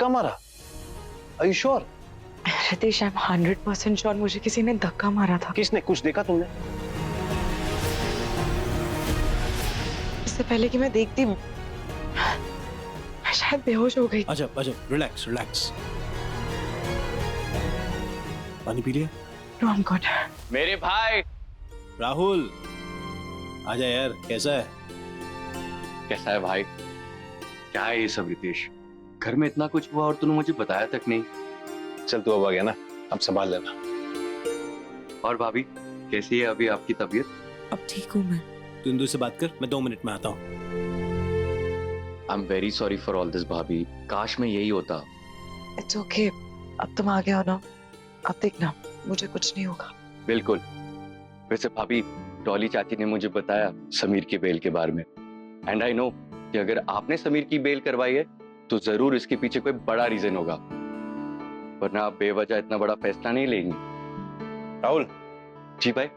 मारा? Are you sure? Ritesh, I am 100% sure मुझे किसी ने धक्का मारा था। किसने? कुछ देखा तुमने? इससे पहले कि मैं देखती, मैं शायद बेहोश हो गई। अजब अजब, रिलैक्स रिलैक्स। पानी पी लिया? No, I am good. मेरे भाई राहुल, आजा यार, कैसा है? कैसा है भाई? क्या है ये सब रितेश? घर में इतना कुछ हुआ और तूने मुझे बताया तक नहीं। चल तू अब आ गया ना, अब संभाल लेना। और भाभी कैसी है अभी आपकी तबीयत? अब ठीक हूँ मैं। तू इंदु से बात कर, मैं 2 मिनट में आता हूँ। I am very sorry for all this भाभी, काश में यही होता। इट्स ओके, अब तुम आ गए हो ना, अब देखना मुझे कुछ नहीं होगा। बिल्कुल। वैसे भाभी, डॉली चाची ने मुझे बताया समीर की बेल के बारे में, एंड आई नो कि अगर आपने समीर की बेल करवाई है तो जरूर इसके पीछे कोई बड़ा रीजन होगा, वरना आप बेवजह इतना बड़ा फैसला नहीं लेंगे। राहुल। जी भाई।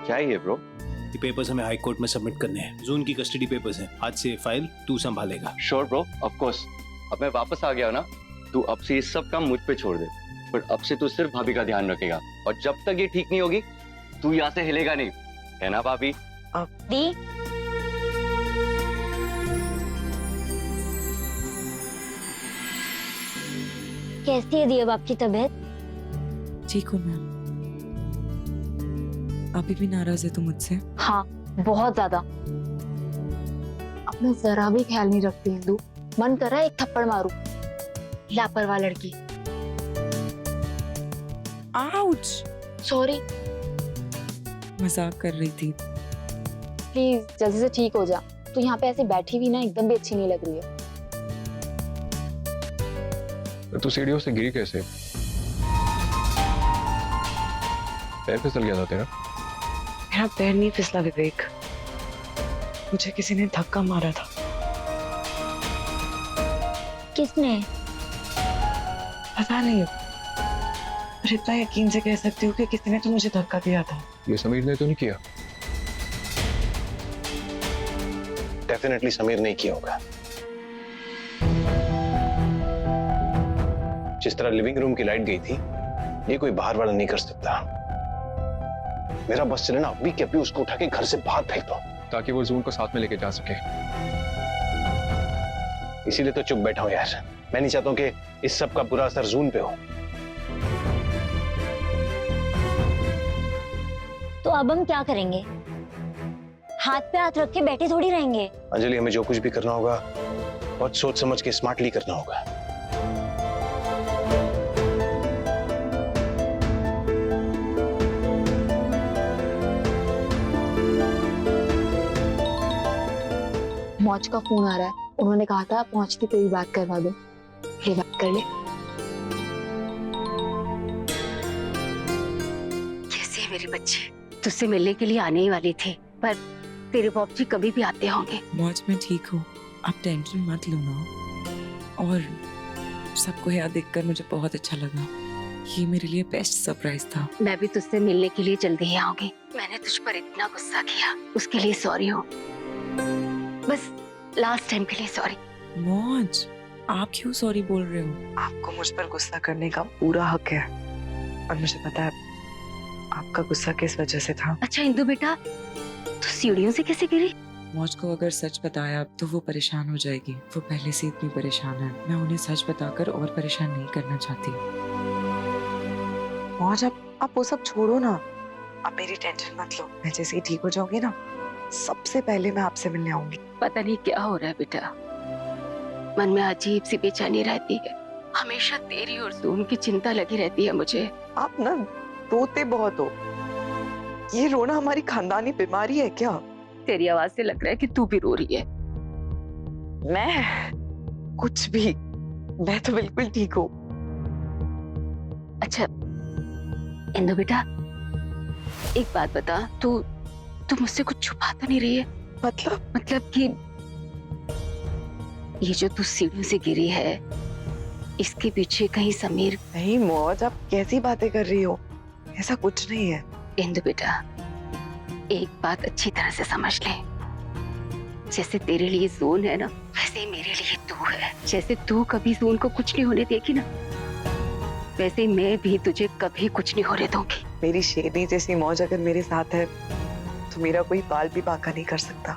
क्या है ये ब्रो? ये पेपर्स हमें हाई कोर्ट में सबमिट करने हैं। जून की कस्टडी पेपर्स हैं। आज से फाइल तू संभालेगा। Sure bro, of course. अब मैं वापस आ गया ना, तू अब से ये सब काम मुझ पे छोड़ दे। पर अब से तू सिर्फ भाभी का ध्यान रखेगा, और जब तक ये ठीक नहीं होगी तू यहाँ से हिलेगा नहीं, है ना भाभी? दी, कैसी है दी अब आपकी तबीयत? ठीक हूँ मैं। अभी भी नाराज है तू मुझसे? हाँ, बहुत ज्यादा। अपना जरा भी ख्याल नहीं रखती इंदु। मन कर रहा है एक थप्पड़ मारूं। लापरवाह लड़की। आउच! सॉरी। मजाक कर रही थी। प्लीज जल्दी से ठीक हो जा। तू यहाँ पे ऐसे बैठी हुई ना एकदम भी अच्छी नहीं लग रही है। तू सीढ़ियों से गिरी कैसे? पैर फिसल गया था तेरा? मेरा पैर नहीं फिसला विवेक, मुझे किसी ने धक्का मारा था। किसने? पता नहीं, पर इतना यकीन से कह सकती हूँ कि किसी ने तो मुझे धक्का दिया था। ये समीर ने तो नहीं किया? डेफिनेटली समीर नहीं किया होगा। जिस तरह लिविंग रूम की लाइट गई थी, ये कोई बाहर वाला नहीं कर सकता। मेरा बस चले ना, अभी के अभी उसको उठा के घर से बाहर फेंक दो, ताकि वो जून को साथ में लेके जा सके। इसीलिए तो चुप बैठा हूं यार। मैं नहीं चाहता हूं कि इस सब का बुरा असर जून पे हो। तो अब हम क्या करेंगे? हाथ पे हाथ रख के बैठे थोड़ी रहेंगे। अंजलि, हमें जो कुछ भी करना होगा बहुत सोच समझ के स्मार्टली करना होगा। मौज का फोन आ रहा है। उन्होंने कहा था पहुंचती तेरी बात करवा दो। ये बात कर ले। कैसी है मेरी बच्ची? तुझसे मिलने के लिए आने ही वाली थी, पर तेरे बाप जी कभी भी आते होंगे। मौज में ठीक हूँ, आप टेंशन मत लो ना। और सबको यहाँ देखकर मुझे बहुत अच्छा लगा। ये मेरे लिए बेस्ट सरप्राइज था। मैं भी तुझसे मिलने के लिए जल्दी ही आऊंगी। मैंने तुझ पर इतना गुस्सा किया, उसके लिए सॉरी हो। बस लास्ट टाइम के लिए सॉरी। मौज, आप क्यों सॉरी बोल रहे हो? आपको मुझ पर गुस्सा करने का पूरा हक है, और मुझे पता है आपका गुस्सा किस वजह से था। अच्छा इंदु बेटा, तू सीढ़ियों से कैसे गिरी? मौज को अगर सच बताया तो वो परेशान हो जाएगी। वो पहले से इतनी परेशान है, मैं उन्हें सच बताकर और परेशान नहीं करना चाहती। मौज, आप वो सब छोड़ो ना, आप मेरी टेंशन मत लो। मैं जैसे ही ठीक हो जाऊंगी ना, सबसे पहले मैं आपसे मिलने आऊंगी। पता नहीं क्या हो रहा है बेटा, मन में अजीब सी बेचैनी रहती है। हमेशा तेरी और जून की चिंता लगी रहती है मुझे। आप ना रोते बहुत हो। ये रोना हमारी खानदानी बीमारी है क्या? तेरी आवाज से लग रहा है कि तू भी रो रही है। मैं कुछ भी, मैं तो बिल्कुल ठीक हूँ। अच्छा इंदु बेटा, एक बात बता, तू मुझसे कुछ छुपा तो नहीं रही है? मतलब कि ये जो तू सीढ़ियों से गिरी है, इसके पीछे कहीं समीर? नहीं मौज, आप कैसी बातें कर रही हो? ऐसा कुछ नहीं है। इंदु बेटा, एक बात अच्छी तरह से समझ ले, जैसे तेरे लिए जोन है ना, वैसे ही मेरे लिए तू है। जैसे तू कभी जोन को कुछ नहीं होने देगी ना, वैसे ही मैं भी तुझे कभी कुछ नहीं होने दूंगी। मेरी शेरनी जैसी मौज अगर मेरे साथ है तो मेरा कोई बाल भी बांका नहीं कर सकता।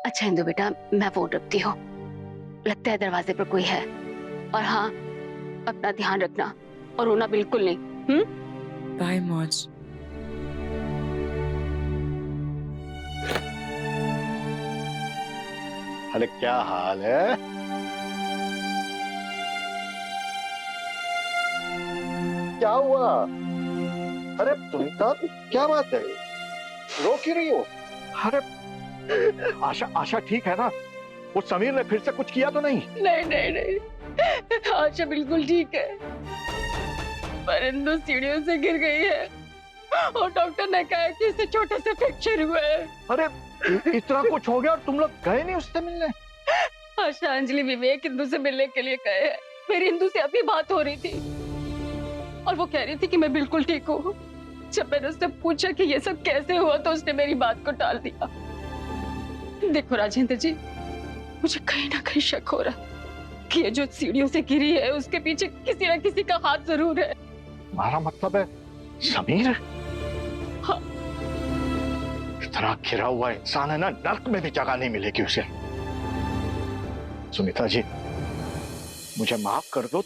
अच्छा इंदु बेटा, मैं फोन रखती हूँ, लगता है दरवाजे पर कोई है। और हाँ, अपना ध्यान रखना और रोना बिल्कुल नहीं। बाय मौज। अरे क्या हाल है? क्या हुआ? अरे सुनीता, क्या बात है? रो क्यों रही हो? अरे आशा ठीक है ना? वो समीर ने फिर से कुछ किया तो नहीं? नहीं नहीं नहीं, आशा बिल्कुल ठीक है, पर इंदु सीढ़ियों से गिर गई है और डॉक्टर ने कहा कि इसे छोटे से फ्रैक्चर हुआ है। अरे इतना कुछ हो गया और तुम लोग गए नहीं उससे मिलने? आशा, अंजलि, विवेक इंदु से मिलने के लिए गए हैं। मेरी इंदु से अभी बात हो रही थी और वो कह रही थी कि मैं बिल्कुल ठीक हूँ। जब मैंने उससे पूछा कि ये सब कैसे हुआ तो उसने मेरी बात को टाल दिया। देखो राजेंद्र जी, मुझे कहीं ना कहीं शक हो रहा है कि ये जो सीढ़ियों से गिरी है उसके पीछे किसी ना किसी का हाथ जरूर है। तुम्हारा मतलब है समीर? हाँ। इतना घिरा हुआ इंसान है ना, नर्क में भी जगह नहीं मिलेगी उसे। सुनीता जी, मुझे माफ कर दो,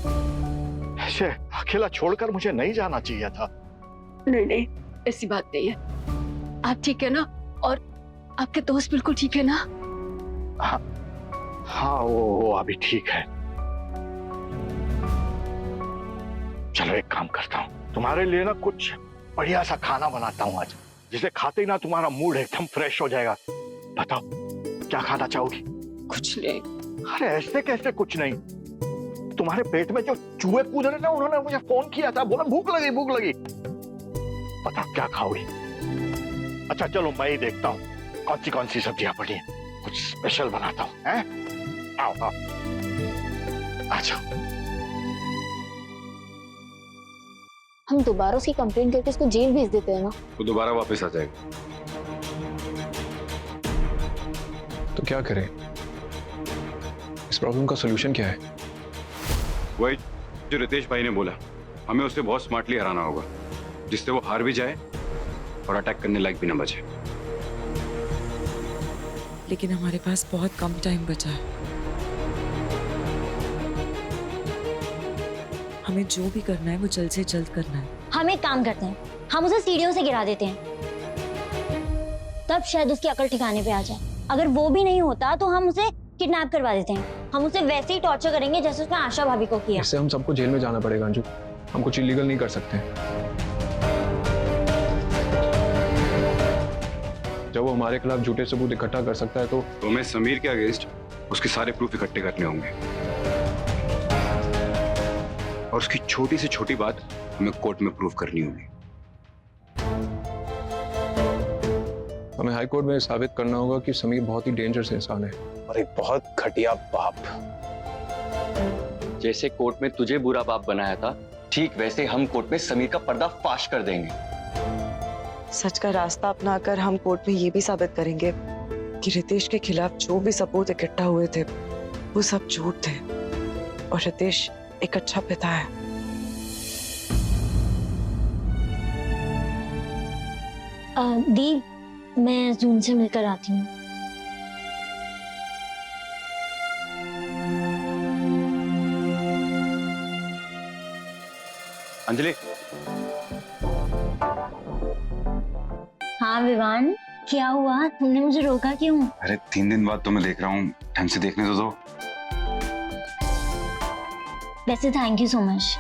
ऐसे अकेला छोड़कर मुझे नहीं जाना चाहिए था। नहीं नहीं, ऐसी बात नहीं है। आप ठीक है ना? और आपके दोस्त बिल्कुल ठीक है ना? हाँ, वो अभी ठीक है। चलो एक काम करता हूँ, तुम्हारे लिए ना कुछ बढ़िया सा खाना बनाता हूँ आज, जिसे खाते ही ना तुम्हारा मूड एकदम फ्रेश हो जाएगा। बताओ क्या खाना चाहोगी? कुछ नहीं। अरे ऐसे कैसे कुछ नहीं? तुम्हारे पेट में जो चूहे कूद रहे ना, उन्होंने मुझे फोन किया था, बोला भूख लगी। बताओ क्या खाओगी? अच्छा चलो मैं ही देखता हूँ कौन सी सब्जियां पड़ी हैं, कुछ स्पेशल बनाता हूँ। हैं? आओ आ जाओ। हम दोबारा उसकी कंप्लेंट करके उसको जेल भेज देते हैं ना? वो दोबारा वापस आ जाएगा। तो क्या करें? इस प्रॉब्लम का सलूशन क्या है? वही जो रितेश भाई ने बोला, हमें उसे बहुत स्मार्टली हराना होगा, जिससे वो हार भी जाए और अटैक करने लायक भी ना बचे। लेकिन हमारे पास बहुत कम टाइम बचा है। हमें जो भी करना है वो जल्द से जल्द करना है। हम एक काम करते हैं, हम उसे सीढ़ियों से गिरा देते हैं, तब शायद उसकी अकल ठिकाने पे आ जाए। अगर वो भी नहीं होता तो हम उसे किडनैप करवा देते हैं। हम उसे वैसे ही टॉर्चर करेंगे जैसे उसने आशा भाभी को किया। इससे हम सबको जेल में जाना पड़ेगा अंजू, हम कुछ इलीगल नहीं कर सकते। जब वो हमारे खिलाफ झूठे सबूत इकट्ठा कर सकता है तो हमें समीर के अगेंस्ट उसके सारे प्रूफ इकट्ठे करने होंगे, और उसकी छोटी से छोटी बात हमें कोर्ट में प्रूफ करनी होगी। हमें हाई कोर्ट में साबित करना होगा कि समीर बहुत ही डेंजरस इंसान है और एक बहुत घटिया बाप। जैसे कोर्ट में तुझे बुरा बाप बनाया था, ठीक वैसे हम कोर्ट में समीर का पर्दा फाश कर देंगे। सच का रास्ता अपनाकर हम कोर्ट में ये भी साबित करेंगे कि रितेश के खिलाफ जो भी सबूत इकट्ठा हुए थे वो सब झूठ थे और रितेश एक अच्छा पिता है। दी, मैं जून से मिलकर आती हूँ। अंजलि, हाँ विवान, क्या हुआ? तुमने मुझे रोका क्यों? अरे 3 दिन बाद तो मैं देख रहा हूँ, ढंग से देखने तो दो। वैसे थैंक यू सो मच,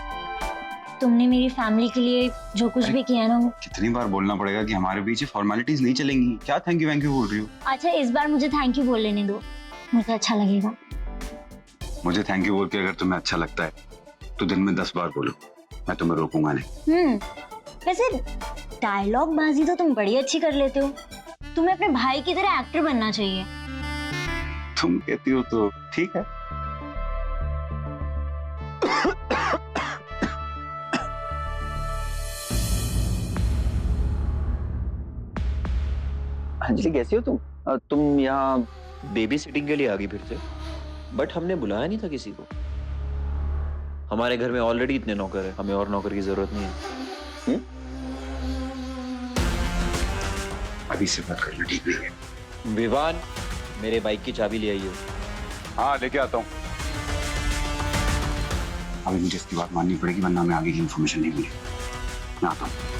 तुमने मेरी फैमिली के लिए जो कुछ भी किया ना। कितनी बार बोलना पड़ेगा कि हमारे बीच फॉर्मेलिटीज नहीं चलेंगी? क्या थैंक यू बोल रही हो? अच्छा इस बार मुझे थैंक यू बोल लेने दो, मुझे अच्छा लगेगा। मुझे थैंक यू बोल के अगर तुम्हें अच्छा लगता है तो दिन में 10 बार बोलो, मैं तुम्हें रोकूंगा नहीं। वैसे डायलॉग बाजी तो तुम बड़ी अच्छी कर लेते हो, तुम्हें अपने भाई की तरह एक्टर बनना चाहिए। तुम कहती हो तो ठीक है। अंजलि कैसी हो तुम? तुम यहाँ बेबी सिटिंग के लिए आ गई फिर से? बट हमने बुलाया नहीं था किसी को। हमारे घर में ऑलरेडी इतने नौकर हैं, हमें और नौकर की जरूरत नहीं है। अभी से बात करना ठीक नहीं है। विवान, मेरे बाइक की चाबी ले आइए। हाँ लेके आता हूँ। अभी मुझे इसकी बात माननी पड़ेगी वरना हमें आगे की इन्फॉर्मेशन नहीं मिलेगी। मैं आता हूँ।